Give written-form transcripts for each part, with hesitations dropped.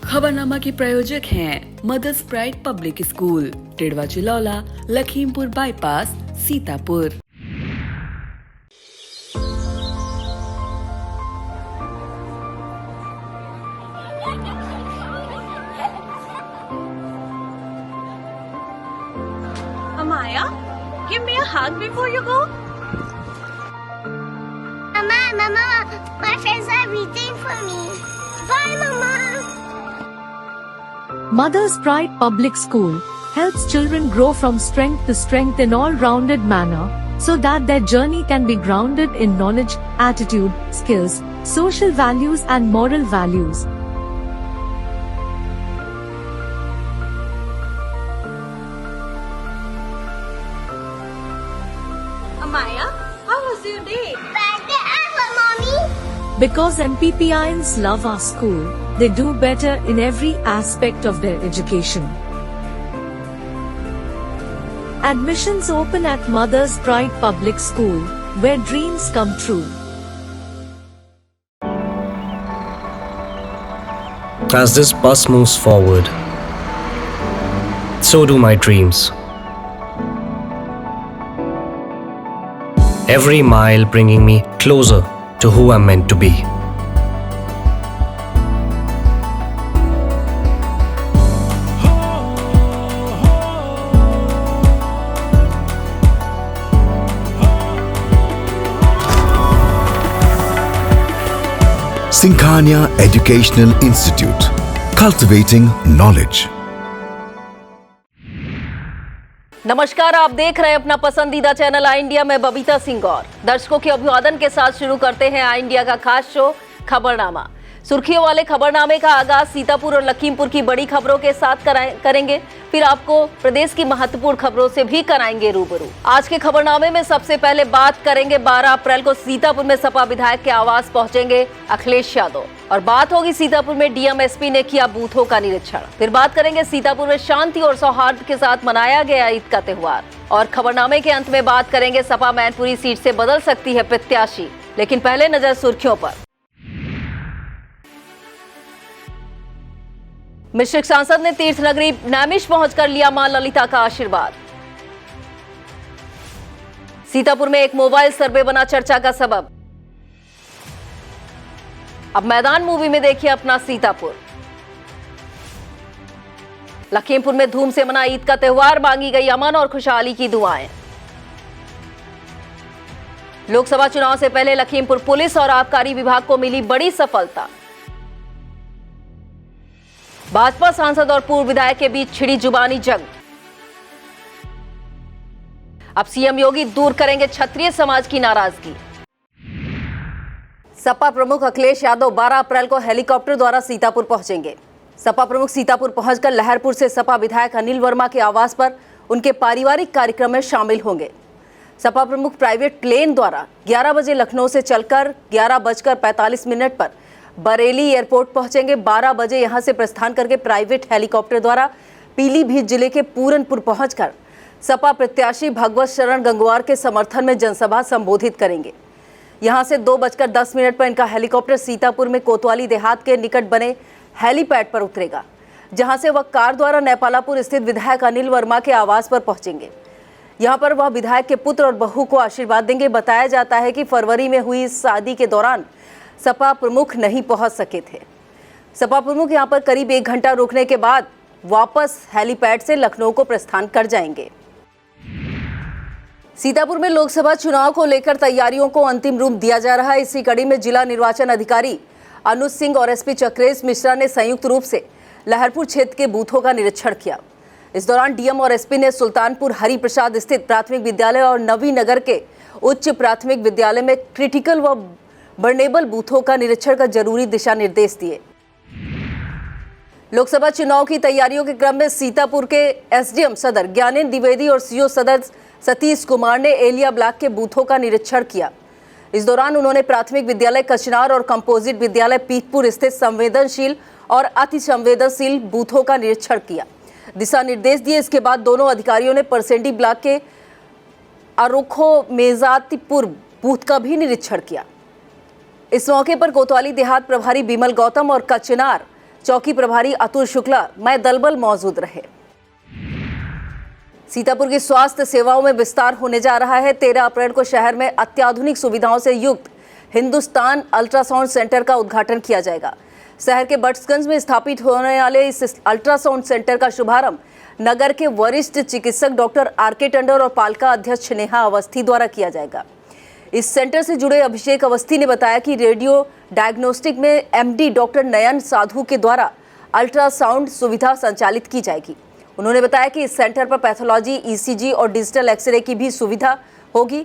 खबरनामा के प्रायोजक हैं mother's pride public school, Tidwa Chilaula, Lakhimpur bypass, Sitapur. Amaya, give me a hug before you go. Mama, my friends are waiting for me. Bye, Mama. Mother's Pride Public School helps children grow from strength to strength in all-rounded manner, so that their journey can be grounded in knowledge, attitude, skills, social values and moral values. Amaya, how was your day? Better ever, Mommy. Because MPPIans love our school, they do better in every aspect of their education. Admissions open at Mother's Pride Public School, where dreams come true. As this bus moves forward, so do my dreams. Every mile bringing me closer to who I'm meant to be. Sinkhania Educational Institute, cultivating knowledge. नमस्कार, आप देख रहे हैं अपना पसंदीदा channel आई India में बबीता सिंह और दर्शकों के अभिवादन के साथ शुरू करते हैं आई इंडिया का खास शो खबरनामा। सुर्खियों वाले खबरनामे का आगाज सीतापुर और लखीमपुर की बड़ी खबरों के साथ करेंगे, फिर आपको प्रदेश की महत्वपूर्ण खबरों से भी कराएंगे रूबरू। आज के खबरनामे में सबसे पहले बात करेंगे 12 अप्रैल को सीतापुर में सपा विधायक के आवास पहुंचेंगे अखिलेश यादव और बात होगी सीतापुर में डीएम एसपी ने किया बूथों का निरीक्षण। फिर बात करेंगे सीतापुर में शांति और सौहार्द के साथ मनाया गया ईद का त्योहार और खबरनामे के अंत में बात करेंगे सपा मैनपुरी सीट से बदल सकती है प्रत्याशी। लेकिन पहले नजर सुर्खियों पर। मिश्रिक सांसद ने तीर्थ नगरी नैमिष पहुंचकर लिया मां ललिता का आशीर्वाद। सीतापुर में एक मोबाइल सर्वे बना चर्चा का सबब। अब मैदान मूवी में देखिए अपना सीतापुर। लखीमपुर में धूम से मना ईद का त्योहार, मांगी गई अमन और खुशहाली की दुआएं। लोकसभा चुनाव से पहले लखीमपुर पुलिस और आबकारी विभाग को मिली बड़ी सफलता। भाजपा सांसद और पूर्व विधायक के बीच छिड़ी जुबानी जंग। अब सीएम योगी दूर करेंगे क्षत्रिय समाज की नाराजगी। सपा प्रमुख अखिलेश यादव 12 अप्रैल को हेलीकॉप्टर द्वारा सीतापुर पहुंचेंगे। सपा प्रमुख सीतापुर पहुंचकर लहरपुर से सपा विधायक अनिल वर्मा के आवास पर उनके पारिवारिक कार्यक्रम में शामिल होंगे। सपा प्रमुख प्राइवेट प्लेन द्वारा 11 बजे लखनऊ से चलकर 11:45 पर बरेली एयरपोर्ट पहुंचेंगे। 12 बजे यहां से प्रस्थान करके प्राइवेट हेलीकॉप्टर द्वारा पीलीभीत जिले के पूरनपुर पहुंचकर सपा प्रत्याशी भगवत शरण गंगवार के समर्थन में जनसभा संबोधित करेंगे। यहां से 2:10 पर इनका हेलीकॉप्टर सीतापुर में कोतवाली देहात के निकट बने हेलीपैड पर उतरेगा, जहां से वह कार द्वारा नेपालापुर स्थित विधायक अनिल वर्मा के आवास पर पहुंचेंगे। यहां पर वह विधायक के पुत्र और बहू को आशीर्वाद देंगे। बताया जाता है कि फरवरी में हुई इस शादी के दौरान सपा प्रमुख नहीं पहुंच सके थे। सपा प्रमुख यहां पर करीब 1 घंटा रुकने के बाद वापस हेलीपैड से लखनऊ को प्रस्थान कर जाएंगे। सीतापुर में लोकसभा चुनाव को लेकर तैयारियों को अंतिम रूप दिया जा रहा है। इसी कड़ी में जिला निर्वाचन अधिकारी अनुज सिंह और एसपी चक्रेश मिश्रा ने संयुक्त रूप से लहरपुर क्षेत्र के बूथों का निरीक्षण किया। इस दौरान डीएम और एसपी ने सुल्तानपुर हरि प्रसाद स्थित प्राथमिक विद्यालय और नवी नगर के उच्च प्राथमिक विद्यालय में क्रिटिकल व वर्नेबल बूथों का निरीक्षण कर जरूरी दिशा निर्देश दिए। लोकसभा चुनाव की तैयारियों के क्रम में सीतापुर के एसडीएम सदर ज्ञानेंद्र द्विवेदी और सीओ सदर सतीश कुमार ने एलिया ब्लॉक के बूथों का निरीक्षण किया। इस दौरान उन्होंने प्राथमिक विद्यालय कचनार और कंपोजिट विद्यालय पीतपुर स्थित संवेदनशील और अति संवेदनशील बूथों का निरीक्षण किया, दिशा निर्देश दिए। इसके बाद दोनों अधिकारियों ने परसेंडी ब्लॉक के अरोखो मेजातीपुर बूथ का भी निरीक्षण किया। इस मौके पर कोतवाली देहात प्रभारी बिमल गौतम और कचनार चौकी प्रभारी अतुल शुक्ला मैं दलबल मौजूद रहे। सीतापुर की स्वास्थ्य सेवाओं में विस्तार होने जा रहा है। 13 अप्रैल को शहर में अत्याधुनिक सुविधाओं से युक्त हिंदुस्तान अल्ट्रासाउंड सेंटर का उद्घाटन किया जाएगा। शहर के बट्सगंज में स्थापित होने वाले इस अल्ट्रासाउंड सेंटर का शुभारंभ नगर के वरिष्ठ चिकित्सक डॉक्टर आर.के. टंडन और पालिका अध्यक्ष नेहा अवस्थी द्वारा किया जाएगा। इस सेंटर से जुड़े अभिषेक अवस्थी ने बताया कि रेडियो डायग्नोस्टिक में एमडी डॉक्टर नयन साधु के द्वारा अल्ट्रासाउंड सुविधा संचालित की जाएगी। उन्होंने बताया कि इस सेंटर पर पैथोलॉजी, ईसीजी और डिजिटल एक्सरे की भी सुविधा होगी।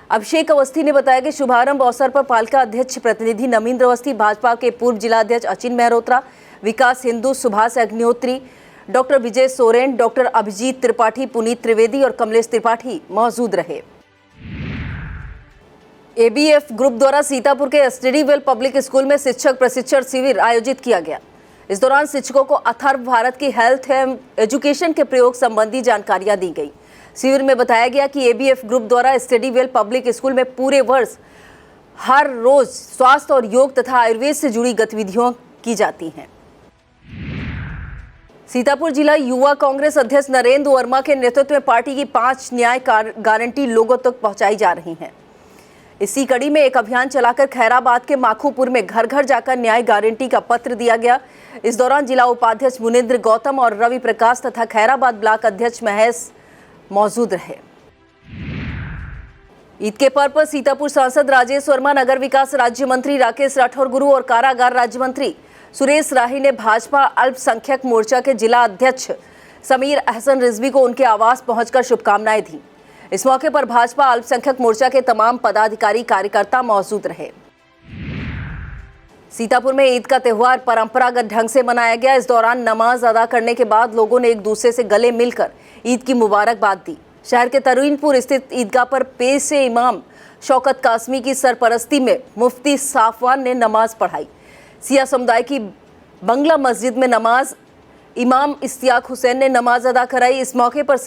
अभिषेक अवस्थी ने बताया कि शुभारंभ अवसर पर पालिका अध्यक्ष प्रतिनिधि नमींद्र अवस्थी, भाजपा के पूर्व जिलाध्यक्ष अचिन मेहरोत्रा, विकास हिंदू सुभाष अग्निहोत्री, डॉक्टर विजय सोरेन, डॉक्टर अभिजीत त्रिपाठी, पुनीत त्रिवेदी और कमलेश त्रिपाठी मौजूद रहे। एबीएफ ग्रुप द्वारा सीतापुर के एसटीडीवेल पब्लिक स्कूल में शिक्षक प्रशिक्षण शिविर आयोजित किया गया। इस दौरान शिक्षकों को अथर्व भारत की हेल्थ एवं एजुकेशन के प्रयोग संबंधी जानकारियां दी गई। शिविर में बताया गया कि एबीएफ ग्रुप द्वारा एसटीडीवेल पब्लिक स्कूल में पूरे वर्ष हर रोज स्वास्थ्य और योग तथा आयुर्वेद से जुड़ी गतिविधियां की जाती हैं। सीतापुर जिला युवा कांग्रेस अध्यक्ष नरेंद्र वर्मा के नेतृत्व में पार्टी की 5 न्याय गारंटी लोगों तक पहुंचाई जा रही हैं। इसी कड़ी में एक अभियान चलाकर खैराबाद के माखूपुर में घर घर जाकर न्याय गारंटी का पत्र दिया गया। इस दौरान जिला उपाध्यक्ष मुनिंद्र गौतम और रवि प्रकाश तथा खैराबाद ब्लॉक अध्यक्ष महेश मौजूद रहे। ईद के पर्व पर सीतापुर सांसद राजेश वर्मा, नगर विकास राज्य मंत्री राकेश राठौर गुरु और कारागार राज्य मंत्री सुरेश राही ने भाजपा अल्पसंख्यक मोर्चा के जिला अध्यक्ष समीर अहसन रिजवी को उनके आवास पहुंचकर शुभकामनाएं दी। इस मौके पर भाजपा अल्पसंख्यक मोर्चा के तमाम पदाधिकारी कार्यकर्ता मौजूद रहे। सीतापुर में ईद का त्यौहार परंपरागत ढंग से मनाया गया। इस दौरान नमाज अदा करने के बाद लोगों ने एक दूसरे से गले मिलकर ईद की मुबारकबाद दी। शहर के तरुईनपुर स्थित ईदगाह पर पेश इमाम शौकत कासमी की सरपरस्ती में मुफ्ती साफवान ने नमाज पढ़ाई। सिया समुदाय की बंगला मस्जिद में नमाज इमाम इश्तियाक हुसैन ने नमाज अदा कराई। इस मौके पर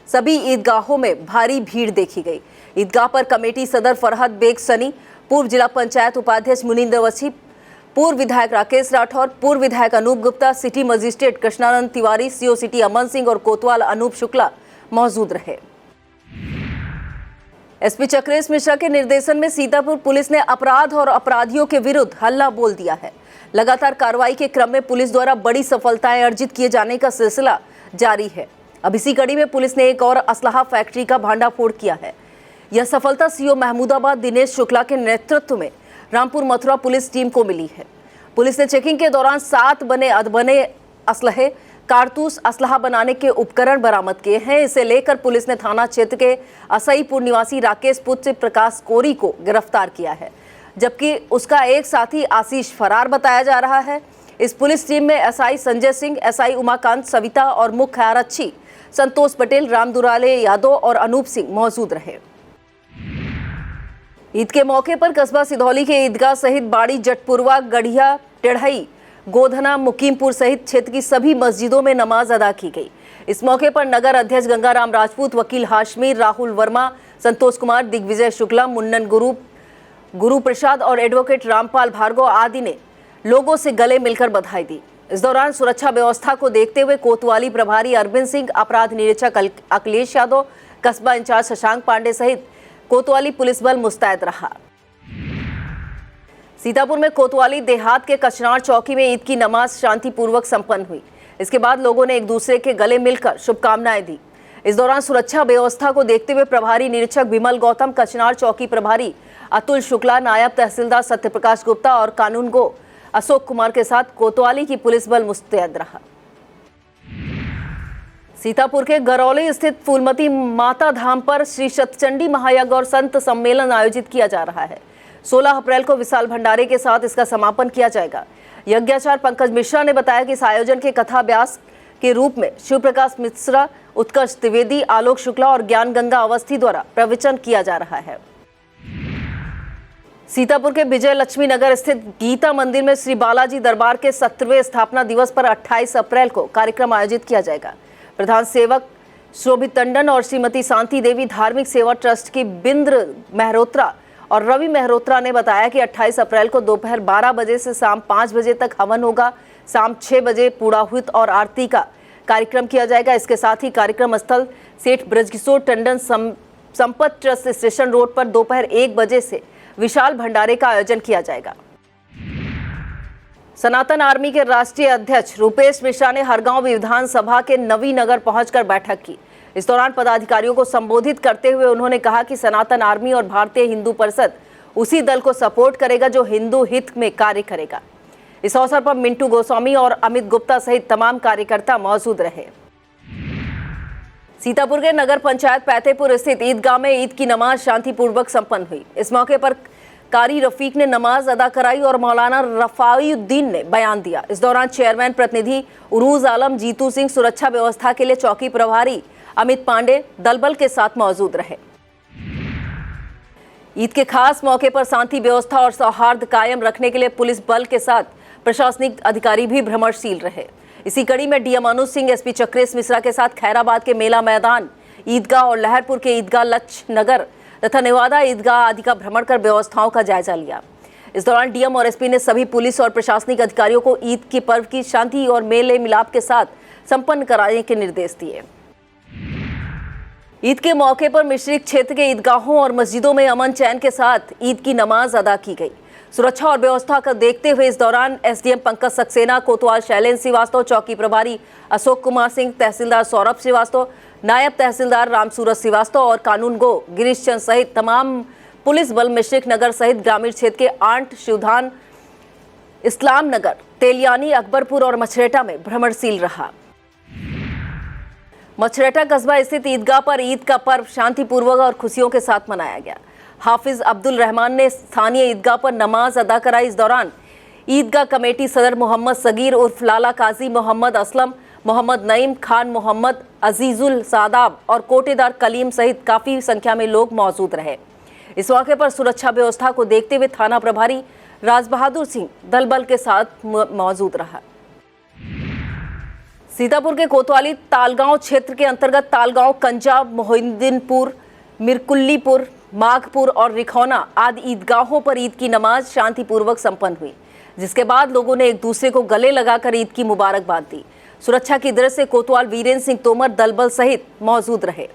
सभी ईदगाहों में भारी भीड़ देखी गई। ईदगाह पर कमेटी सदर फरहत बेग सनी, पूर्व जिला पंचायत उपाध्यक्ष मुनिंद्र अवस्थी, पूर्व विधायक राकेश राठौर, पूर्व विधायक Anoop Gupta, city magistrate Krishnanand Tiwari, CO city Aman Singh और कोतवाल अनूप शुक्ला मौजूद रहे। एसपी चक्रेश मिश्रा के निर्देशन में सीतापुर पुलिस ने अपराध और अपराधियों के विरुद्ध हल्ला बोल दिया है। लगातार कार्रवाई के क्रम में पुलिस द्वारा बड़ी सफलताएं अर्जित किए जाने का सिलसिला जारी है। अब इसी कड़ी में पुलिस ने एक और असलाहा फैक्ट्री का भांडाफोड़ किया है। यह सफलता सीओ महमूदाबाद दिनेश शुक्ला के नेतृत्व में रामपुर मथुरा पुलिस टीम को मिली है। पुलिस ने चेकिंग के दौरान 7 बने अधबने असलहे, कारतूस, असलाहा बनाने के उपकरण बरामद किए हैं। इसे लेकर पुलिस ने थाना क्षेत्र के असईपुर निवासी राकेश पुत्र प्रकाश कोरी को गिरफ्तार किया है, जबकि उसका एक साथी आशीष फरार बताया जा रहा है। इस पुलिस टीम में एसआई संजय सिंह, एसआई उमाकांत, सविता और मुख्य आरक्षी संतोष पटेल, रामदुलाले यादव और अनूप सिंह मौजूद रहे। ईद के मौके पर कस्बा सिधौली के ईदगाह सहित बाड़ी, जटपुरवा, गढ़िया, टेढ़ई, गोधना, मुकीमपुर सहित क्षेत्र की सभी मस्जिदों में नमाज अदा की गई। इस मौके पर नगर अध्यक्ष गंगाराम राजपूत, वकील हाशमी, राहुल वर्मा, संतोष कुमार, दिग्विजय शुक्ला, मुन्नन गुरु प्रसाद और एडवोकेट रामपाल भार्गव आदि ने लोगों से गले मिलकर बधाई दी। इस दौरान सुरक्षा व्यवस्था को देखते हुए कोतवाली प्रभारी अरविंद सिंह, अपराध निरीक्षक अखिलेश यादव, कस्बा इंचार्ज शशांक पांडे सहित कोतवाली पुलिस बल मुस्तैद रहा। सीतापुर में कोतवाली देहात के कचनार चौकी में ईद की नमाज शांतिपूर्वक संपन्न हुई। इसके बाद लोगों ने एक दूसरे के गले मिलकर शुभकामनाएं दी। इस दौरान सुरक्षा व्यवस्था को देखते हुए प्रभारी निरीक्षक विमल गौतम, कचनार चौकी प्रभारी अतुल शुक्ला, नायब तहसीलदार सत्यप्रकाश गुप्ता और कानूनगो अशोक कुमार के साथ कोतवाली की पुलिस बल मुस्तैद रहा। सीतापुर के गरौली स्थित फूलमती माता धाम पर श्री शतचंडी महायज्ञ और संत सम्मेलन आयोजित किया जा रहा है। 16 अप्रैल को विशाल भंडारे के साथ इसका समापन किया जाएगा। यज्ञाचार्य पंकज मिश्रा ने बताया कि इस आयोजन के कथा व्यास के रूप में शिव प्रकाश मिश्रा, उत्कर्ष द्विवेदी, आलोक शुक्ला और ज्ञान गंगा अवस्थी द्वारा प्रवचन किया जा रहा है। सीतापुर के विजय लक्ष्मी नगर स्थित गीता मंदिर में श्री बालाजी दरबार के 17वें स्थापना दिवस पर 28 अप्रैल को कार्यक्रम आयोजित किया जाएगा। प्रधान सेवक शोभित टंडन और श्रीमती शांति देवी धार्मिक सेवा ट्रस्ट की बिंद्र मेहरोत्रा और रवि मेहरोत्रा ने बताया कि 28 अप्रैल को दोपहर 12 बजे से शाम 5 बजे तक हवन होगा। शाम 6 बजे पुरोहित और आरती का कार्यक्रम किया जाएगा। इसके साथ ही कार्यक्रम स्थल Seth Brajkishor Tandon Sampat trust station road पर दोपहर 1 बजे से विशाल भंडारे का आयोजन किया जाएगा। सनातन आर्मी के राष्ट्रीय अध्यक्ष रूपेश मिश्रा ने हरगांव विधानसभा के नवीनगर पहुंचकर बैठक की। इस दौरान पदाधिकारियों को संबोधित करते हुए उन्होंने कहा कि सनातन आर्मी और भारतीय हिंदू परिषद उसी दल को सपोर्ट करेगा जो हिंदू हित में कार्य करेगा। इस अवसर पर मिंटू गोस्वामी और अमित गुप्ता सहित तमाम कार्यकर्ता मौजूद रहे। सीतापुर के नगर पंचायत पैतेपुर स्थित ईदगाह में ईद की नमाज शांतिपूर्वक संपन्न हुई। इस मौके पर कारी रफीक ने नमाज अदा कराई और मौलाना रफाउद्दीन ने बयान दिया। इस दौरान चेयरमैन प्रतिनिधि उरूज आलम, जीतू सिंह, सुरक्षा व्यवस्था के लिए चौकी प्रभारी अमित पांडे दलबल के साथ मौजूद रहे। ईद के खास मौके पर शांति व्यवस्था और सौहार्द कायम रखने के लिए पुलिस बल के साथ प्रशासनिक अधिकारी भी भ्रमणशील रहे। इसी कड़ी में डीएम अनुज सिंह, एसपी चक्रेश मिश्रा के साथ खैराबाद के मेला मैदान, ईदगाह और लहरपुर के ईदगाह लक्ष्य नगर तथा नेवादा ईदगाह आदि का भ्रमण कर व्यवस्थाओं का जायजा लिया। इस दौरान डीएम और एसपी ने सभी पुलिस और प्रशासनिक अधिकारियों को ईद के पर्व की शांति और मेले मिलाप के साथ संपन्न कराने के निर्देश दिए। ईद के मौके पर मिश्रित क्षेत्र के ईदगाहों और मस्जिदों में अमन चैन के साथ ईद की नमाज अदा की गई। सुरक्षा और व्यवस्था का देखते हुए इस दौरान एसडीएम पंकज सक्सेना, कोतवाल शैलेंद्र श्रीवास्तव, चौकी प्रभारी अशोक कुमार सिंह, तहसीलदार सौरभ श्रीवास्तव, नायब तहसीलदार रामसूरज श्रीवास्तव और कानून गो गिरीश चंद सहित तमाम पुलिस बल मिश्रिक नगर सहित ग्रामीण क्षेत्र के आंट, शिवधान, इस्लाम नगर, तेलियानी, अकबरपुर और मछरेटा में भ्रमणशील रहा। मछरेटा कस्बा स्थित ईदगाह पर ईद का पर्व शांतिपूर्वक और खुशियों के साथ मनाया गया। हाफिज अब्दुल रहमान ने स्थानीय ईदगाह पर नमाज अदा कराई। इस दौरान ईदगाह कमेटी सदर मोहम्मद सगीर उर्फ लाला काजी, मोहम्मद असलम, मोहम्मद नईम खान, मोहम्मद अजीजुल सादाब और कोटेदार कलीम सहित काफी संख्या में लोग मौजूद रहे। इस मौके पर सुरक्षा व्यवस्था को देखते हुए थाना प्रभारी राज बहादुर सिंह दलबल के साथ मौजूद रहा। सीतापुर के कोतवाली तालगांव क्षेत्र के अंतर्गत तालगांव, कंजा, मोहिद्दीनपुर, मिरकुल्लीपुर, माघपुर और रिखौना आदि ईदगाहों पर ईद की नमाज शांतिपूर्वक संपन्न हुई, जिसके बाद लोगों ने एक दूसरे को गले लगाकर ईद की मुबारकबाद दी। सुरक्षा की दृष्टि से कोतवाल वीरेंद्र सिंह तोमर दलबल सहित मौजूद रहे।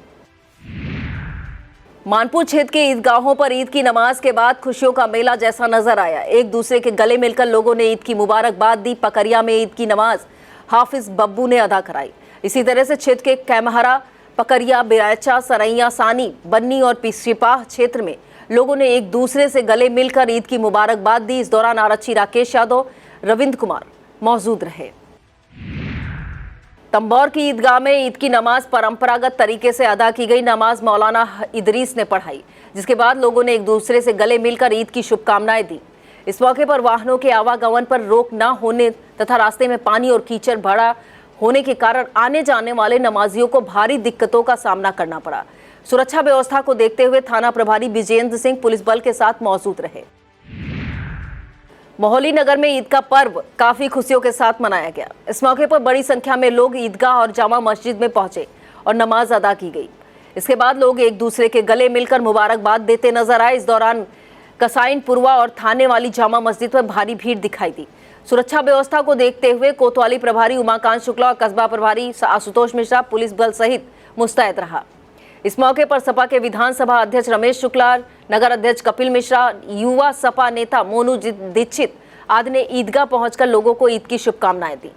मानपुर क्षेत्र के ईदगाहों पर ईद की नमाज के बाद खुशियों का मेला जैसा नजर आया। एक दूसरे के गले मिलकर लोगों ने ईद की मुबारकबाद दी। पकरिया में ईद की नमाज हाफिज बब्बू ने अदा कराई। इसी तरह से क्षेत्र के कैमहरा, पकरिया, बिराचा, सरैया, सानी, बन्नी और सिपाह क्षेत्र में लोगों ने एक दूसरे से गले मिलकर ईद की मुबारकबाद दी। इस दौरान आरक्षी राकेश यादव, रविंद्र कुमार मौजूद रहे। तंबौर की ईदगाह में ईद की नमाज परंपरागत तरीके से अदा की गई। नमाज मौलाना इदरीस ने पढ़ाई, जिसके बाद लोगों ने एक दूसरे से गले मिलकर ईद की शुभकामनाएं दी। इस मौके पर वाहनों के आवागमन पर रोक न होने तथा रास्ते में पानी और कीचड़ भरा होने के कारण आने जाने वाले नमाजियों को भारी दिक्कतों का सामना करना पड़ा। सुरक्षा व्यवस्था को देखते हुए थाना प्रभारी विजेंद्र सिंह पुलिस बल के साथ मौजूद रहे। मोहाली नगर में ईद का पर्व काफी खुशियों के साथ मनाया गया। इस मौके पर बड़ी संख्या में लोग ईदगाह और जामा मस्जिद में पहुंचे और नमाज अदा की गई। इसके बाद लोग एक दूसरे के गले मिलकर मुबारकबाद देते नजर आए। इस दौरान कसाइनपुरवा और थाने वाली जामा मस्जिद पर भारी भीड़ दिखाई दी। सुरक्षा व्यवस्था को देखते हुए कोतवाली प्रभारी उमाकांत शुक्ला और कस्बा प्रभारी आशुतोष मिश्रा पुलिस बल सहित मुस्तैद रहा। इस मौके पर सपा के विधानसभा अध्यक्ष रमेश शुक्ला, नगर अध्यक्ष कपिल मिश्रा, युवा सपा नेता मोनू दीक्षित आदि ने ईदगाह पहुंचकर लोगों को ईद की शुभकामनाएं दी।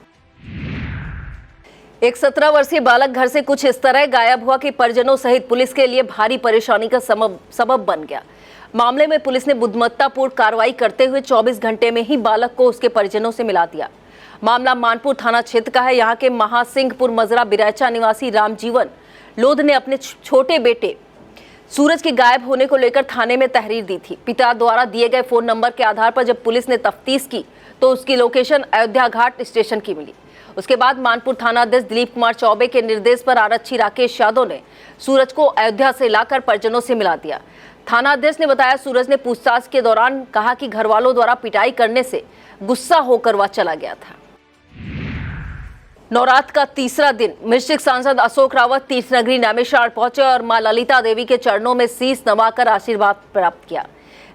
एक 17 वर्षीय बालक घर से कुछ इस तरह गायब हुआ कि परिजनों सहित पुलिस के लिए भारी परेशानी का सबब बन गया। मामले में पुलिस ने बुद्धिमत्तापूर्ण कार्रवाई करते हुए 24 घंटे में ही बालक को उसके परिजनों से मिला दिया। मामला मानपुर थाना क्षेत्र का है। यहाँ के महासिंहपुर मजरा बिराचा निवासी रामजीवन लोध ने अपने छोटे बेटे सूरज के गायब होने को लेकर थाने में तहरीर दी थी। पिता द्वारा दिए गए फोन नंबर के आधार पर जब पुलिस ने तफ्तीश की तो उसकी लोकेशन अयोध्या घाट स्टेशन की मिली। उसके बाद मानपुर थाना अध्यक्ष दिलीप कुमार चौबे के निर्देश पर आरक्षी राकेश यादव ने सूरज को अयोध्या से लाकर परिजनों से मिला दिया। थाना अध्यक्ष ने बताया, सूरज ने पूछताछ के दौरान कहा कि घर वालों द्वारा पिटाई करने से गुस्सा होकर वह चला गया था। नवरात्र का तीसरा दिन मिश्रिक सांसद अशोक रावत तीर्थनगरी नैमिषारण्य पहुंचे और मां ललिता देवी के चरणों में शीश नवाकर आशीर्वाद प्राप्त किया।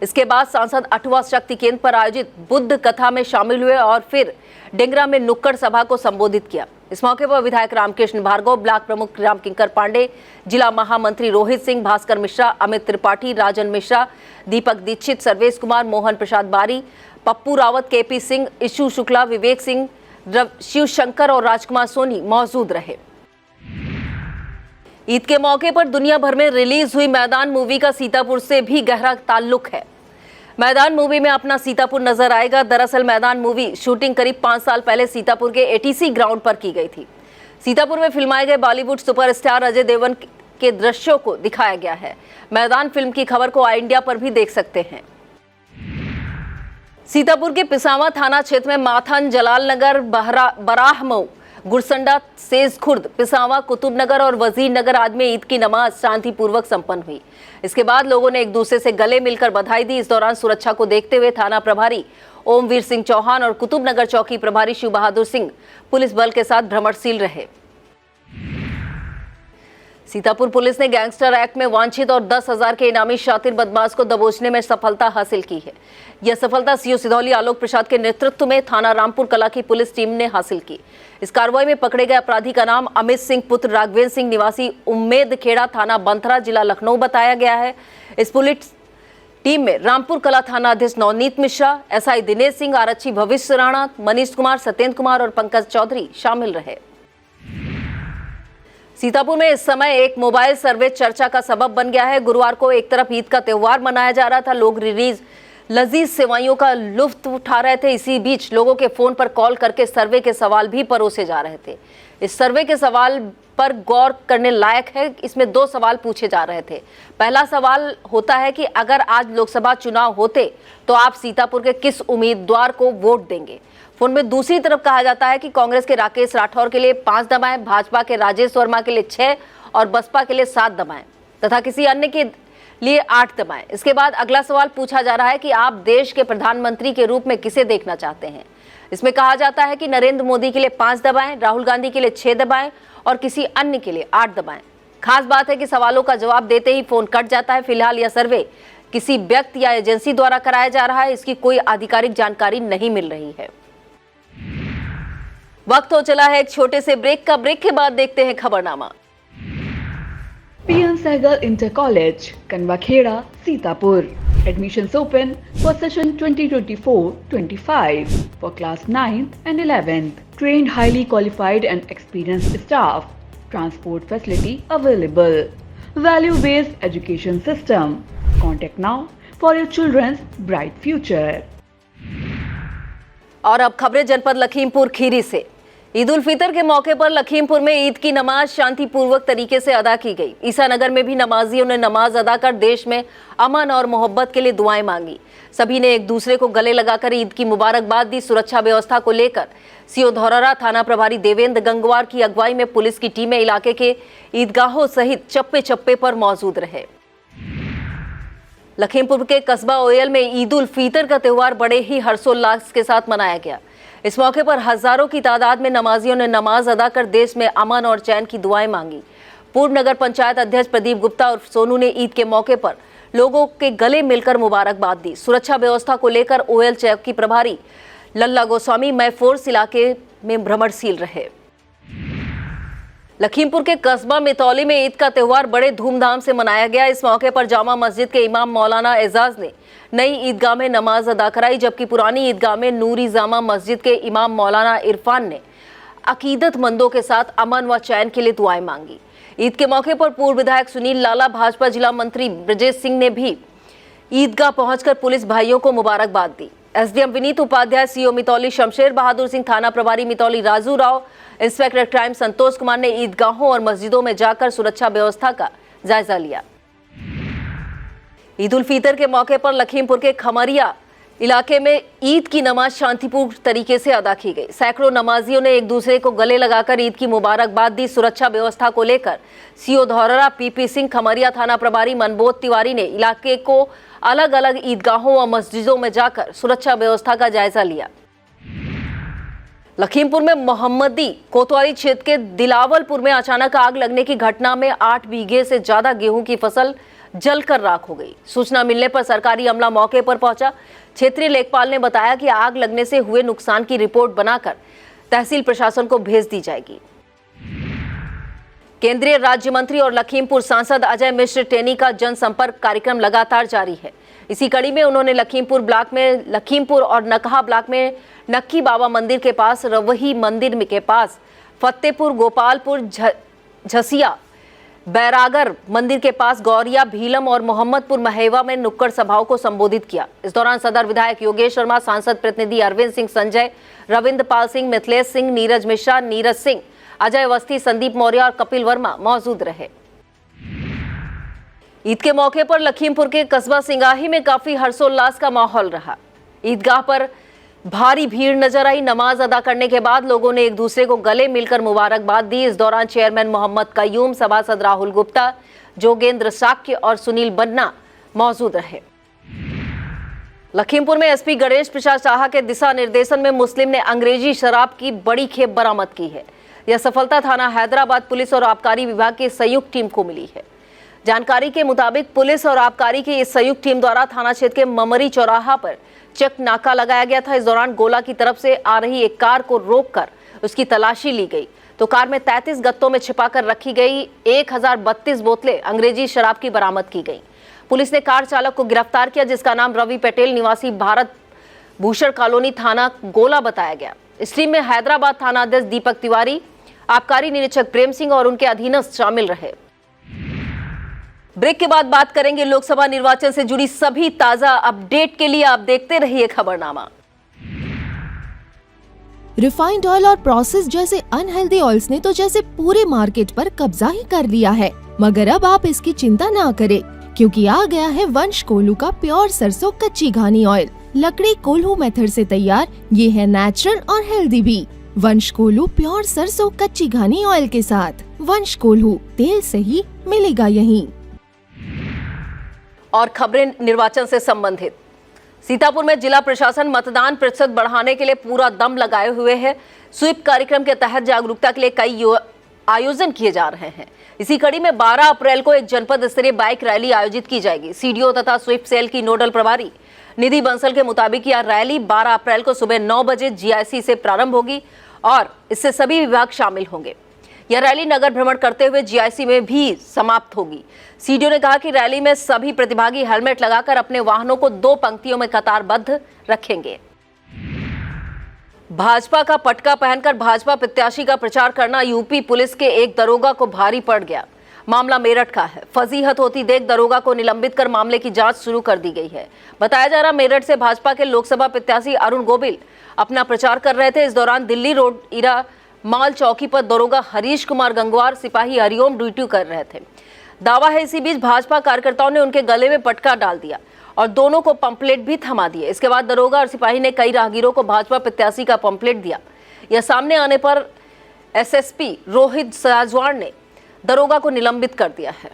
इसके बाद सांसद अठवा शक्ति केंद्र पर आयोजित बुद्ध कथा में शामिल हुए और फिर डेंगरा में नुक्कड़ सभा को संबोधित किया। इस मौके पर विधायक रामकृष्ण भार्गव, ब्लॉक प्रमुख रामकिंकर पांडे, जिला महामंत्री रोहित सिंह, भास्कर मिश्रा, अमित त्रिपाठी, राजन मिश्रा, दीपक दीक्षित, सर्वेश कुमार, मोहन प्रसाद बारी, पप्पू रावत, केपी सिंह, इशू शुक्ला, विवेक सिंह, शिव शंकर और राजकुमार सोनी मौजूद रहे। ईद के मौके पर दुनिया भर में रिलीज हुई मैदान मूवी का सीतापुर से भी गहरा ताल्लुक है। मैदान मूवी में अपना सीतापुर नजर आएगा। दरअसल मैदान मूवी शूटिंग करीब 5 साल पहले सीतापुर के एटीसी ग्राउंड पर की गई थी। सीतापुर में फिल्माए गए बॉलीवुड सुपरस्टार अजय देवगन के दृश्यों को दिखाया गया है। मैदान फिल्म की खबर को आई इंडिया पर भी देख सकते हैं। सीतापुर के पिसावा थाना क्षेत्र में माथन, जलाल नगर, बराहमऊ, गुरसंडा, सेज खुर्द, पिसावा, कुतुबनगर और वजीर नगर आदि में ईद की नमाज शांतिपूर्वक संपन्न हुई। इसके बाद लोगों ने एक दूसरे से गले मिलकर बधाई दी। इस दौरान सुरक्षा को देखते हुए थाना प्रभारी ओमवीर सिंह चौहान और कुतुबनगर चौकी प्रभारी शिव बहादुर सिंह पुलिस बल के साथ भ्रमणशील रहे। सीतापुर पुलिस ने गैंगस्टर एक्ट में वांछित और 10,000 के इनामी शातिर बदमाश को दबोचने में सफलता हासिल की है। यह सफलता सीओ सिधौली आलोक प्रसाद के नेतृत्व में थाना रामपुर कला की पुलिस टीम ने हासिल की। इस कार्रवाई में पकड़े गए अपराधी का नाम अमित सिंह पुत्र राघवेंद्र सिंह, निवासी उम्मेद खेड़ा, थाना बंथरा, जिला लखनऊ बताया गया है। इस पुलिस टीम में रामपुर कला थाना अध्यक्ष नवनीत मिश्रा, एसआई दिनेश सिंह, आरक्षी भविष्य राणा, मनीष कुमार, सत्येंद्र कुमार और पंकज चौधरी शामिल रहे। सीतापुर में इस समय एक मोबाइल सर्वे चर्चा का सबब बन गया है। गुरुवार को एक तरफ ईद का त्योहार मनाया जा रहा था, लोग लजीज सेवाइयों का लुत्फ उठा रहे थे। इसी बीच लोगों के फोन पर कॉल करके सर्वे के सवाल भी परोसे जा रहे थे। इस सर्वे के सवाल पर गौर करने लायक है। इसमें 2 सवाल पूछे जा रहे थे। पहला सवाल होता है कि अगर आज लोकसभा चुनाव होते तो आप सीतापुर के किस उम्मीदवार को वोट देंगे। फोन में दूसरी तरफ कहा जाता है कि कांग्रेस के राकेश राठौर के लिए 5 दबाएं, भाजपा के राजेश वर्मा के लिए 6 और बसपा के लिए 7 दबाएं तथा किसी अन्य के लिए 8 दबाएं। इसके बाद अगला सवाल पूछा जा रहा है कि आप देश के प्रधानमंत्री के रूप में किसे देखना चाहते हैं। इसमें कहा जाता है कि नरेंद्र मोदी के लिए 5 दबाएं, राहुल गांधी के लिए 6 दबाएं और किसी अन्य के लिए 8 दबाएं। खास बात है कि सवालों का जवाब देते ही फोन कट जाता है। फिलहाल यह सर्वे किसी व्यक्ति या एजेंसी द्वारा कराया जा रहा है। इसकी कोई आधिकारिक जानकारी नहीं मिल रही है। वक्त हो चला है एक छोटे से ब्रेक का। ब्रेक के बाद देखते हैं खबरनामा। PN Sehgal Inter College, Kanwakheda, Sitapur. Admissions open for session 2024-25 for class 9th and 11th. Trained, highly qualified and experienced staff. Transport facility available. Value-based education system. Contact now for your children's bright future. और अब खबरें जनपद लखीमपुर खीरी से। ईद उल फितर के मौके पर लखीमपुर में ईद की नमाज शांतिपूर्वक तरीके से अदा की गई। ईसानगर में भी नमाजियों ने नमाज अदा कर देश में अमन और मोहब्बत के लिए दुआएं मांगी। सभी ने एक दूसरे को गले लगाकर ईद की मुबारकबाद दी। सुरक्षा व्यवस्था को लेकर सीओ धौरहरा थाना प्रभारी देवेंद्र गंगवार की अगुवाई में पुलिस की टीमें इलाके के ईदगाहों सहित चप्पे चप्पे पर मौजूद रहे। लखीमपुर के कस्बा ओयल में ईद उल फितर का त्यौहार बड़े ही हर्षोल्लास के साथ मनाया गया। इस मौके पर हजारों की तादाद में नमाजियों ने नमाज अदा कर देश में अमन और चैन की दुआएं मांगी। पूर्व नगर पंचायत अध्यक्ष प्रदीप गुप्ता और सोनू ने ईद के मौके पर लोगों के गले मिलकर मुबारकबाद दी। सुरक्षा व्यवस्था को लेकर ओयल चौकी प्रभारी लल्ला गोस्वामी मैफोर्स इलाके में भ्रमणशील रहे। लखीमपुर के कस्बा मितौली में ईद का त्यौहार बड़े धूमधाम से मनाया गया। इस मौके पर जामा मस्जिद के इमाम मौलाना एजाज ने नई ईदगाह में नमाज अदा कराई, जबकि पुरानी ईदगाह में नूरी जामा मस्जिद के इमाम मौलाना इरफान ने अकीदतमंदों के साथ अमन व चैन के लिए दुआएं मांगी। ईद के मौके पर पूर्व विधायक सुनील लाला, भाजपा जिला मंत्री ब्रजेश सिंह ने भी ईदगाह पहुंचकर पुलिस भाइयों को मुबारकबाद दी। एसडीएम विनीत उपाध्याय, सीओ मितौली शमशेर बहादुर सिंह, थाना प्रभारी मितौली राजू राव, इंस्पेक्टर क्राइम संतोष कुमार ने ईदगाहों और मस्जिदों में जाकर सुरक्षा व्यवस्था का जायजा लिया। ईद उल फितर के मौके पर लखीमपुर के खमरिया इलाके में ईद की नमाज शांतिपूर्ण तरीके से अदा की गई। सैकड़ों नमाजियों ने एक दूसरे को गले लगाकर ईद की मुबारकबाद दी। सुरक्षा व्यवस्था को लेकर सीओ धौरहरा पीपी सिंह, खमरिया थाना प्रभारी मनबोध तिवारी ने इलाके को अलग अलग ईदगाहों और मस्जिदों में जाकर सुरक्षा व्यवस्था का जायजा लिया। लखीमपुर में मोहम्मदी कोतवाली क्षेत्र के दिलावलपुर में अचानक आग लगने की घटना में 8 बीघे से ज्यादा गेहूं की फसल जलकर राख हो गई। सूचना मिलने पर सरकारी अमला मौके पर पहुंचा। क्षेत्रीय लेखपाल ने बताया कि आग लगने से हुए नुकसान की रिपोर्ट बनाकर तहसील प्रशासन को भेज दी जाएगी। केंद्रीय राज्य मंत्री और लखीमपुर सांसद अजय मिश्र टेनी का जनसंपर्क कार्यक्रम लगातार जारी है। इसी कड़ी में उन्होंने लखीमपुर और नकहा ब्लॉक में नक्की बाबा मंदिर के पास, रवही मंदिर के पास, फतेहपुर, गोपालपुर, झसिया, बैरागर मंदिर के पास, गौरिया, भीलम और मोहम्मदपुर महेवा में नुक्कड़ सभाओं को संबोधित किया। इस दौरान सदर विधायक योगेश शर्मा, सांसद प्रतिनिधि अरविंद सिंह संजय, रविंद्र पाल सिंह, मिथिलेश सिंह, नीरज मिश्रा, नीरज सिंह, अजय अवस्थी, संदीप मौर्य और कपिल वर्मा मौजूद रहे। ईद के मौके पर लखीमपुर के कस्बा सिंगाही में काफी हर्षोल्लास का माहौल रहा। ईदगाह पर भारी भीड़ नजर आई। नमाज अदा करने के बाद लोगों ने एक दूसरे को गले मिलकर मुबारकबाद दी। इस दौरान चेयरमैन मोहम्मद कयूम, सभासद राहुल गुप्ता, जोगेंद्र साक्य और सुनील बन्ना मौजूद रहे। लखीमपुर में एसपी गणेश प्रसाद शाह के दिशा निर्देशन में मुस्लिम ने अंग्रेजी शराब की बड़ी खेप बरामद की है। यह सफलता थाना हैदराबाद पुलिस और आबकारी विभाग की संयुक्त टीम को मिली है। जानकारी के मुताबिक पुलिस और आबकारी की इस संयुक्त टीम द्वारा थाना क्षेत्र के ममरी चौराहा पर चेक नाका लगाया गया था। इस दौरान गोला की तरफ से आ रही एक कार को रोककर उसकी तलाशी ली गई तो कार में 33 गत्तों में छिपाकर रखी गई 1032 बोतलें अंग्रेजी शराब की बरामद की गई। पुलिस ने कार चालक को गिरफ्तार किया, जिसका नाम रवि पटेल निवासी भारत भूषण कॉलोनी थाना गोला बताया गया। इस टीम में हैदराबाद थाना अध्यक्ष दीपक तिवारी, आबकारी निरीक्षक प्रेम सिंह और उनके अधीनस्थ शामिल रहे। ब्रेक के बाद बात करेंगे लोकसभा निर्वाचन से जुड़ी सभी ताजा अपडेट के लिए आप देखते रहिए खबरनामा। रिफाइंड ऑयल और प्रोसेस जैसे अनहेल्दी ऑयल्स ने तो जैसे पूरे मार्केट पर कब्जा ही कर लिया है, मगर अब आप इसकी चिंता ना करें, क्योंकि आ गया है वंश कोल्हू का प्योर सरसों कच्ची घानी ऑयल। लकड़ी कोल्हू मेथड से तैयार, ये है नेचुरल और हेल्दी भी। वंश कोल्हू प्योर सरसों कच्ची घानी ऑयल के साथ। वंश कोल्हू, तेल सही मिलेगा यहीं। और खबरें निर्वाचन से संबंधित। सीतापुर में जिला प्रशासन मतदान प्रतिशत बढ़ाने के लिए पूरा दम लगाए हुए है। स्वीप कार्यक्रम के तहत जागरूकता के लिए कई आयोजन किए जा रहे हैं। इसी कड़ी में 12 अप्रैल को एक जनपद स्तरीय बाइक रैली आयोजित की जाएगी। सीडीओ तथा स्वीप सेल की नोडल प्रभारी निधि बंसल के मुताबिक यह रैली 12 अप्रैल को सुबह 9 बजे जीआईसी से प्रारंभ होगी और इससे सभी विभाग शामिल होंगे। यह रैली नगर भ्रमण करते हुए जीआईसी में भी समाप्त होगी। सीडीओ ने कहा कि रैली में सभी प्रतिभागी हेलमेट लगाकर अपने वाहनों को 2 पंक्तियों में कतारबद्ध रखेंगे। भाजपा का पटका पहनकर भाजपा प्रत्याशी का प्रचार करना यूपी पुलिस के एक दरोगा को भारी पड़ गया। मामला मेरठ का है। फजीहत होती देख दरोगा को निलंबित कर मामले की जांच शुरू कर दी गई है। बताया जा रहा मेरठ से भाजपा के लोकसभा प्रत्याशी अरुण गोविल अपना प्रचार कर रहे थे। इस दौरान दिल्ली रोड ईरा माल चौकी पर दरोगा हरीश कुमार गंगवार, सिपाही हरिओम ड्यूटी कर रहे थे। दावा है इसी बीच भाजपा कार्यकर्ताओं ने उनके गले में पटका डाल दिया और दोनों को पंपलेट भी थमा दिए। इसके बाद दरोगा और सिपाही ने कई राहगीरों को भाजपा प्रत्याशी का पंपलेट दिया। यह सामने आने पर एसएसपी रोहित साजवान ने दरोगा को निलंबित कर दिया है।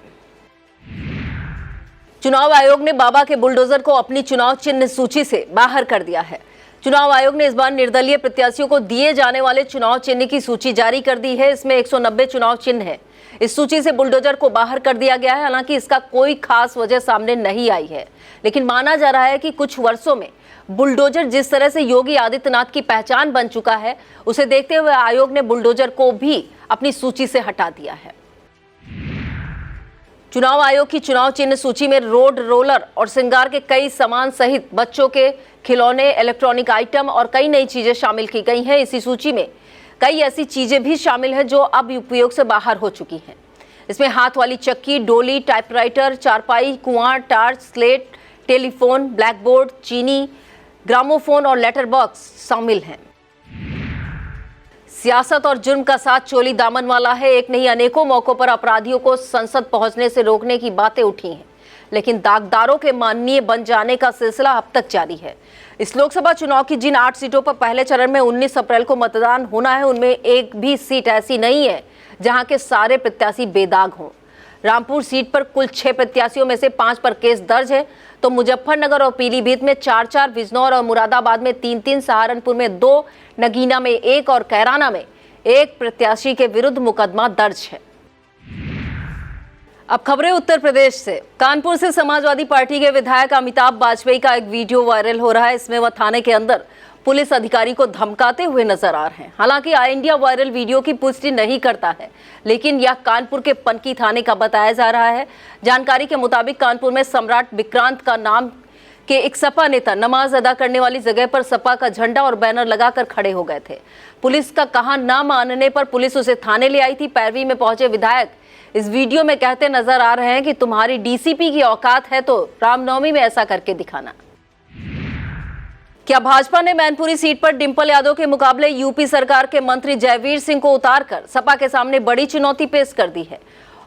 चुनाव आयोग ने बाबा के बुलडोजर को अपनी चुनाव चिन्ह सूची से बाहर कर दिया है। चुनाव आयोग ने इस बार निर्दलीय प्रत्याशियों को दिए जाने वाले चुनाव चिन्ह की सूची जारी कर दी है। इसमें 190 चुनाव चिन्ह है। इस सूची से बुलडोजर को बाहर कर दिया गया है। हालांकि इसका कोई खास वजह सामने नहीं आई है, लेकिन माना जा रहा है कि कुछ वर्षों में बुलडोजर जिस तरह से योगी आदित्यनाथ की पहचान बन चुका है, उसे देखते हुए आयोग ने बुलडोजर को भी अपनी सूची से हटा दिया है। चुनाव आयोग की चुनाव चिन्ह सूची में रोड रोलर और श्रृंगार के कई सामान सहित बच्चों के खिलौने, इलेक्ट्रॉनिक आइटम और कई नई चीजें शामिल की गई हैं। इसी सूची में कई ऐसी चीजें भी शामिल हैं जो अब उपयोग से बाहर हो चुकी हैं। इसमें हाथ वाली चक्की, डोली, टाइपराइटर, चारपाई, कुआं, टार्च, स्लेट, टेलीफोन, ब्लैकबोर्ड, चीनी, ग्रामोफोन और लेटर बॉक्स शामिल हैं। सियासत और जुर्म का साथ चोली दामन वाला है। एक नहीं अनेकों मौकों पर अपराधियों को संसद पहुंचने से रोकने की बातें उठी हैं, लेकिन दागदारों के माननीय बन जाने का सिलसिला अब तक जारी है। इस लोकसभा चुनाव की जिन 8 सीटों पर पहले चरण में 19 अप्रैल को मतदान होना है, उनमें एक भी सीट ऐसी नहीं है जहां के सारे प्रत्याशी बेदाग हों। रामपुर सीट पर कुल 6 प्रत्याशियों में से 5 पर केस दर्ज है, तो मुजफ्फरनगर और पीलीभीत में 4-4, बिजनौर और मुरादाबाद में 3-3, सहारनपुर में 2, नगीना में 1 और कैराना में 1 प्रत्याशी के विरुद्ध मुकदमा दर्ज है। अब खबरें उत्तर प्रदेश से। कानपुर से समाजवादी पार्टी के विधायक अमिताभ बाजपेयी का एक वीडियो वायरल हो रहा है। इसमें वह थाने के अंदर पुलिस अधिकारी को धमकाते हुए नजर आ रहे हैं। हालांकि आई इंडिया वायरल वीडियो की पुष्टि नहीं करता है, लेकिन यह कानपुर के पनकी थाने का बताया जा रहा है। जानकारी के मुताबिक कानपुर में सम्राट विक्रांत का नाम के एक सपा नेता नमाज अदा करने वाली जगह पर सपा का झंडा और बैनर लगाकर खड़े हो गए थे। पुलिस का कहा न मानने पर पुलिस उसे थाने ले आई थी। पैरवी में पहुंचे विधायक इस वीडियो में कहते नजर आ रहे हैं कि तुम्हारी डीसीपी की औकात है तो रामनवमी में ऐसा करके दिखाना। क्या भाजपा ने मैनपुरी सीट पर डिंपल यादव के मुकाबले यूपी सरकार के मंत्री जयवीर सिंह को उतारकर सपा के सामने बड़ी चुनौती पेश कर दी है?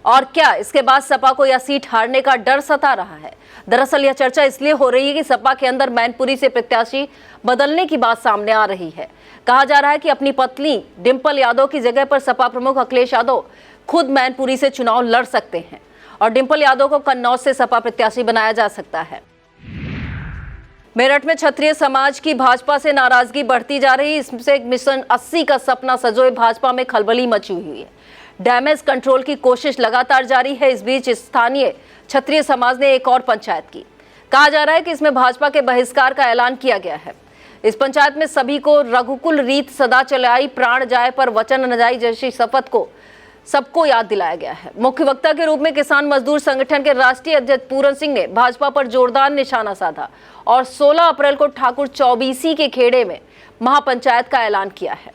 और क्या इसके बाद सपा को यह सीट हारने का डर सता रहा है? दरअसल यह चर्चा इसलिए हो रही है कि सपा के अंदर मैनपुरी से प्रत्याशी बदलने की बात सामने आ रही है। कहा जा रहा है कि अपनी पत्नी डिंपल यादव की जगह पर सपा प्रमुख अखिलेश यादव खुद मैनपुरी से चुनाव लड़ सकते हैं और डिंपल यादव को कन्नौज से सपा प्रत्याशी बनाया जा सकता है। मेरठ में क्षत्रिय समाज की भाजपा से नाराजगी बढ़ती जा रही है। इससे मिशन 80 का सपना सजोए भाजपा में खलबली मची हुई है। डैमेज कंट्रोल की कोशिश लगातार जारी है। इस बीच स्थानीय क्षत्रिय समाज ने एक और पंचायत की। कहा जा रहा है कि इसमें भाजपा के बहिष्कार का ऐलान किया गया है। इस पंचायत में सभी को रघुकुल रीत सदा चलाई प्राण जाए पर वचन न जाई जैसी शपथ को सबको याद दिलाया गया है। मुख्य वक्ता के रूप में किसान मजदूर संगठन के राष्ट्रीय अध्यक्ष पूरन सिंह ने भाजपा पर जोरदार निशाना साधा और 16 अप्रैल को ठाकुर चौबीसी के खेड़े में महापंचायत का ऐलान किया है।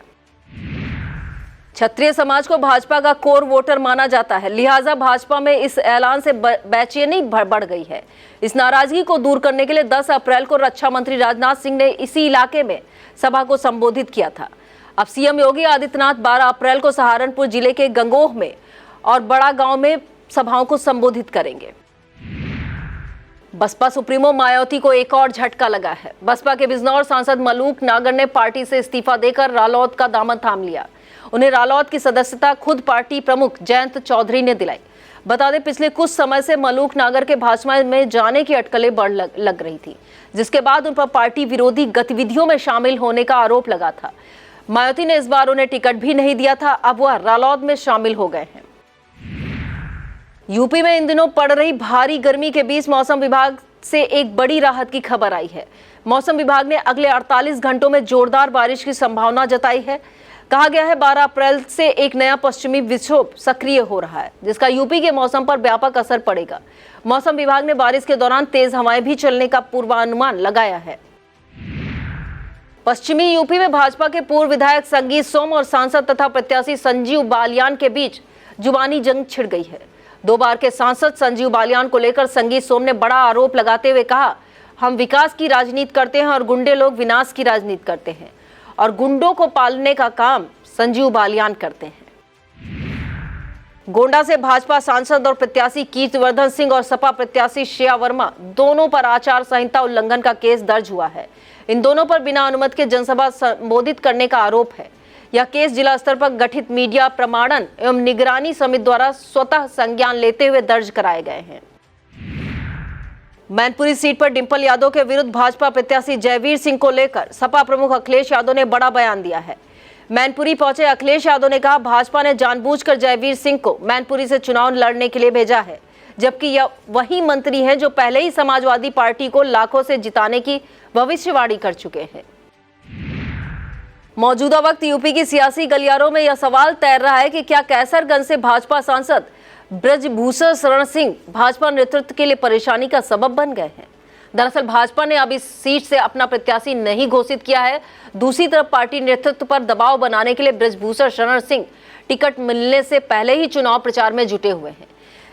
क्षत्रिय समाज को भाजपा का कोर वोटर माना जाता है, लिहाजा भाजपा में इस ऐलान से बेचैनी बढ़ गई है। इस नाराजगी को दूर करने के लिए 10 अप्रैल को रक्षा मंत्री राजनाथ सिंह ने इसी इलाके में सभा को संबोधित किया था। अब सीएम योगी आदित्यनाथ 12 अप्रैल को सहारनपुर जिले के गंगोह में और बड़ा गांव में सभाओं को संबोधित करेंगे। बसपा सुप्रीमो मायावती को एक और झटका लगा है। बसपा के बिजनौर सांसद मलूक नागर ने पार्टी से इस्तीफा देकर रालोद का दामन थाम लिया। उन्हें रालोद की सदस्यता खुद पार्टी प्रमुख जयंत चौधरी ने दिलाई। बता दें, पिछले कुछ समय से मलूक नागर के भाजपा में जाने की अटकलें बढ़ लग रही थी, जिसके बाद उन पर पार्टी विरोधी गतिविधियों में शामिल होने का आरोप लगा था। मायावती ने इस बार उन्हें टिकट भी नहीं दिया था। अब वह रालोद में शामिल हो गए हैं। यूपी में इन दिनों पड़ रही भारी गर्मी के बीच मौसम विभाग से एक बड़ी राहत की खबर आई है। मौसम विभाग ने अगले 48 घंटों में जोरदार बारिश की संभावना जताई है। कहा गया है 12 अप्रैल से एक नया पश्चिमी विक्षोभ सक्रिय हो रहा है, जिसका यूपी के मौसम पर व्यापक असर पड़ेगा। मौसम विभाग ने बारिश के दौरान तेज हवाएं भी चलने का पूर्वानुमान लगाया है। पश्चिमी यूपी में भाजपा के पूर्व विधायक संगीत सोम और सांसद तथा प्रत्याशी संजीव बालियान के बीच जुबानी जंग छिड़ गई है। 2 बार के सांसद संजीव बालियान को लेकर संगीत सोम ने बड़ा आरोप लगाते हुए कहा, हम विकास की राजनीति करते हैं और गुंडे लोग विनाश की राजनीति करते हैं और गुंडों को पालने का काम संजीव बालियान करते हैं। गोंडा से भाजपा सांसद और प्रत्याशी कीर्तिवर्धन सिंह और सपा प्रत्याशी श्रेया वर्मा दोनों पर आचार संहिता उल्लंघन का केस दर्ज हुआ है। इन दोनों पर बिना अनुमति के जनसभा संबोधित करने का आरोप है। यह केस जिला स्तर पर गठित मीडिया प्रमाणन एवं निगरानी समिति द्वारा स्वतः संज्ञान लेते हुए दर्ज कराए गए हैं। मैनपुरी सीट पर डिंपल यादव के विरुद्ध भाजपा प्रत्याशी जयवीर सिंह को लेकर सपा प्रमुख अखिलेश यादव ने बड़ा बयान दिया है। मैनपुरी पहुंचे अखिलेश यादव ने कहा, भाजपा ने जानबूझकर जयवीर सिंह को मैनपुरी से चुनाव लड़ने के लिए भेजा है, जबकि यह वही मंत्री हैं जो पहले ही समाजवादी पार्टी को लाखों से जिताने की भविष्यवाणी कर चुके हैं। मौजूदा वक्त यूपी की सियासी गलियारों में यह सवाल तैर रहा है कि क्या कैसरगंज से भाजपा सांसद ब्रजभूषण शरण सिंह भाजपा नेतृत्व के लिए परेशानी का सबब बन गए हैं। दरअसल भाजपा ने अब इस सीट से अपना प्रत्याशी नहीं घोषित किया है। दूसरी तरफ पार्टी नेतृत्व पर दबाव बनाने के लिए ब्रजभूषण शरण सिंह टिकट मिलने से पहले ही चुनाव प्रचार में जुटे हुए हैं।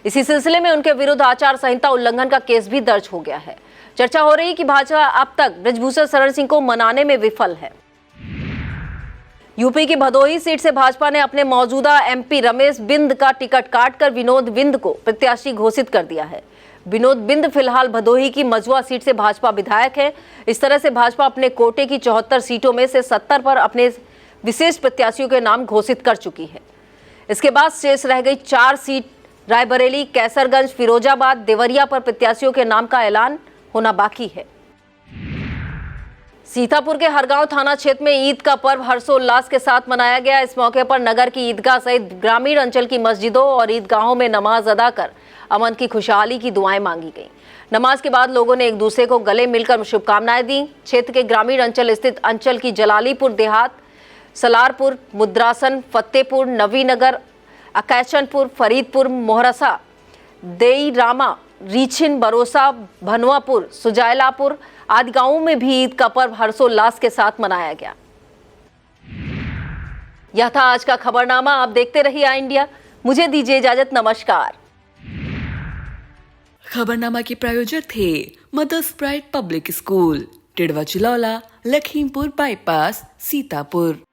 इसी सिलसिले में उनके विरुद्ध आचार संहिता उल्लंघन का केस भी दर्ज हो गया है। चर्चा हो रही है कि भाजपा अब तक ब्रजभूषण शरण सिंह को मनाने में विफल है। यूपी की भदोही सीट से भाजपा ने अपने मौजूदा एमपी रमेश बिंद का टिकट काटकर विनोद बिंद को प्रत्याशी घोषित कर दिया है। विनोद बिंद फिलहाल भदोही की मजुआ सीट से भाजपा विधायक है। इस तरह से भाजपा अपने कोटे की 74 सीटों में से 70 पर अपने विशेष प्रत्याशियों के नाम घोषित कर चुकी है। इसके बाद शेष रह गई 4 सीट रायबरेली, कैसरगंज, फिरोजाबाद, देवरिया पर प्रत्याशियों के नाम का ऐलान होना बाकी है। सीतापुर के हरगांव थाना क्षेत्र में ईद का पर्व हर्षोल्लास के साथ मनाया गया। इस मौके पर नगर की ईदगाह सहित ग्रामीण अंचल की मस्जिदों और ईदगाहों में नमाज अदा कर अमन की खुशहाली की दुआएं मांगी गईं। नमाज के बाद लोगों ने एक दूसरे को गले मिलकर शुभकामनाएं दी। क्षेत्र के ग्रामीण अंचल स्थित अंचल की जलालीपुर देहात, सलारपुर, मुद्रासन, फतेहपुर, नवीनगर, अकैचनपुर, फरीदपुर, मोहरसा, देई रामा, रीछिन, बरोसा, भनवापुर, सुजायलापुर आदि गांवों में भी ईद का पर्व हर्षोल्लास के साथ मनाया गया। यह था आज का खबरनामा। आप देखते रहिए आई इंडिया। मुझे दीजिए इजाजत। नमस्कार। खबरनामा के प्रायोजक थे mother's pride public school, Tidwa Chilaula, Lakhimpur bypass, Sitapur.